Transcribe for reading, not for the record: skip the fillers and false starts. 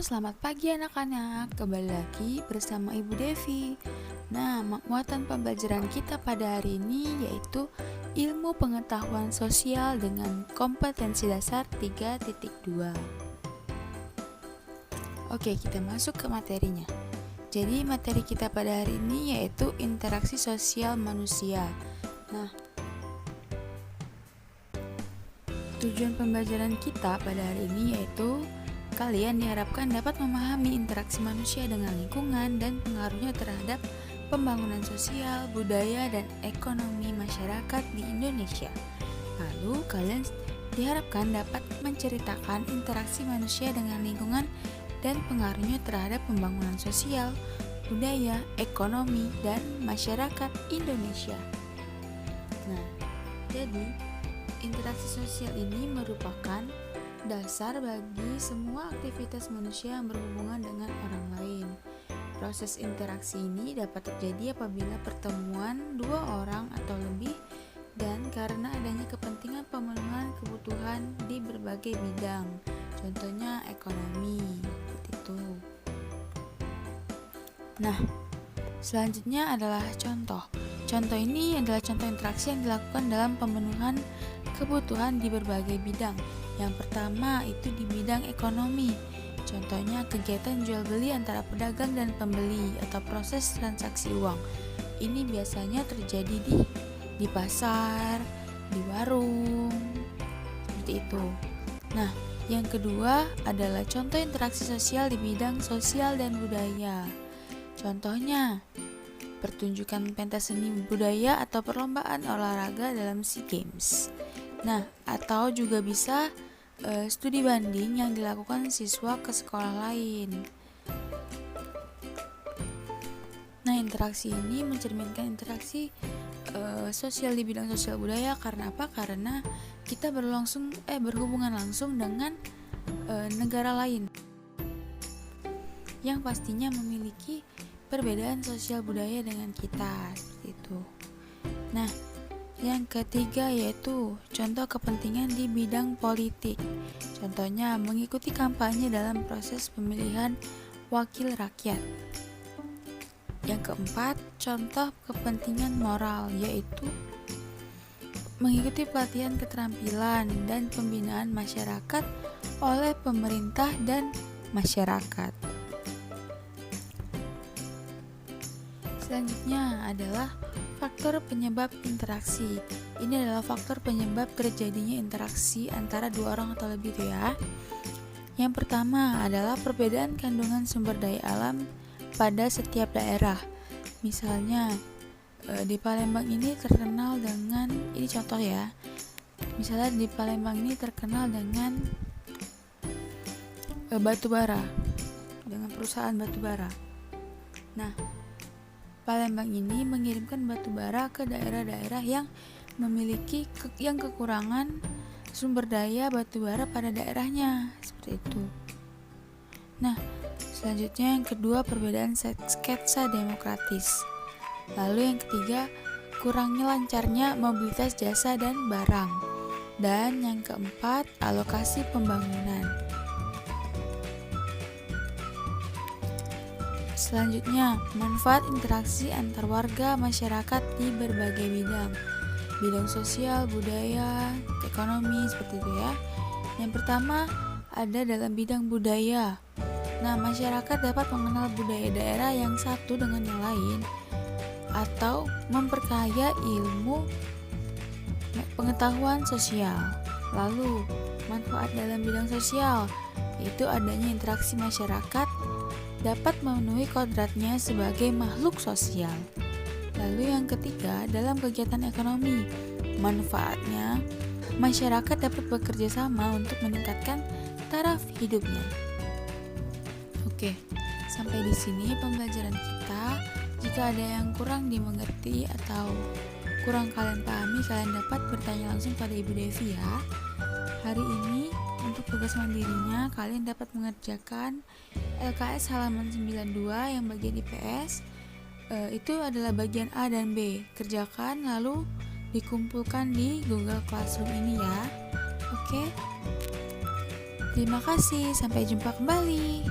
Selamat pagi anak-anak. Kembali lagi bersama Ibu Devi. Nah, muatan pembelajaran kita pada hari ini yaitu ilmu pengetahuan sosial dengan kompetensi dasar 3.2. Oke, kita masuk ke materinya. Jadi materi kita pada hari ini yaitu interaksi sosial manusia. Nah, tujuan pembelajaran kita pada hari ini yaitu kalian diharapkan dapat memahami interaksi manusia dengan lingkungan dan pengaruhnya terhadap pembangunan sosial, budaya, dan ekonomi masyarakat di Indonesia. Lalu, kalian diharapkan dapat menceritakan interaksi manusia dengan lingkungan dan pengaruhnya terhadap pembangunan sosial, budaya, ekonomi, dan masyarakat Indonesia. Nah, jadi interaksi sosial ini merupakan dasar bagi semua aktivitas manusia yang berhubungan dengan orang lain. Proses interaksi ini dapat terjadi apabila pertemuan dua orang atau lebih dan karena adanya kepentingan pemenuhan kebutuhan di berbagai bidang. Contohnya ekonomi, gitu. Nah, selanjutnya adalah contoh. Contoh ini adalah contoh interaksi yang dilakukan dalam pemenuhan kebutuhan di berbagai bidang. Yang pertama itu di bidang ekonomi. Contohnya kegiatan jual beli antara pedagang dan pembeli atau proses transaksi uang. Ini biasanya terjadi di pasar, di warung, seperti itu. Nah, yang kedua adalah contoh interaksi sosial di bidang sosial dan budaya. Contohnya pertunjukan pentas seni budaya atau perlombaan olahraga dalam SEA Games. Nah, atau juga bisa studi banding yang dilakukan siswa ke sekolah lain. Nah, interaksi ini mencerminkan interaksi sosial di bidang sosial budaya. Karena apa? Karena kita berhubungan langsung dengan negara lain yang pastinya memiliki perbedaan sosial budaya dengan kita, seperti itu. Nah, yang ketiga yaitu contoh kepentingan di bidang politik. Contohnya mengikuti kampanye dalam proses pemilihan wakil rakyat. Yang keempat, contoh kepentingan moral yaitu mengikuti pelatihan keterampilan dan pembinaan masyarakat oleh pemerintah dan masyarakat. Selanjutnya adalah faktor penyebab interaksi. Ini adalah faktor penyebab terjadinya interaksi antara dua orang atau lebih ya. Yang pertama adalah perbedaan kandungan sumber daya alam pada setiap daerah. Misalnya di Palembang ini terkenal dengan, ini contoh ya. Misalnya di Palembang ini terkenal dengan batu bara, dengan perusahaan batu bara. Nah, Palembang ini mengirimkan batu bara ke daerah-daerah yang memiliki kekurangan sumber daya batu bara pada daerahnya, seperti itu. Nah, selanjutnya yang kedua perbedaan sketsa demokratis. Lalu yang ketiga kurangnya lancarnya mobilitas jasa dan barang. Dan yang keempat alokasi pembangunan. Selanjutnya, manfaat interaksi antar warga masyarakat di berbagai bidang sosial, budaya, ekonomi, seperti itu ya. Yang pertama ada dalam bidang budaya. Nah, masyarakat dapat mengenal budaya daerah yang satu dengan yang lain atau memperkaya ilmu pengetahuan sosial. Lalu, manfaat dalam bidang sosial yaitu adanya interaksi masyarakat dapat memenuhi kodratnya sebagai makhluk sosial. Lalu yang ketiga, dalam kegiatan ekonomi, manfaatnya masyarakat dapat bekerja sama untuk meningkatkan taraf hidupnya. Oke, sampai di sini pembelajaran kita. Jika ada yang kurang dimengerti atau kurang kalian pahami, kalian dapat bertanya langsung pada Ibu Devi ya. Hari ini untuk tugas mandirinya kalian dapat mengerjakan LKS halaman 92 yang bagian IPS. Itu adalah bagian A dan B. Kerjakan lalu dikumpulkan di Google Classroom ini ya. Oke. Terima kasih, sampai jumpa kembali.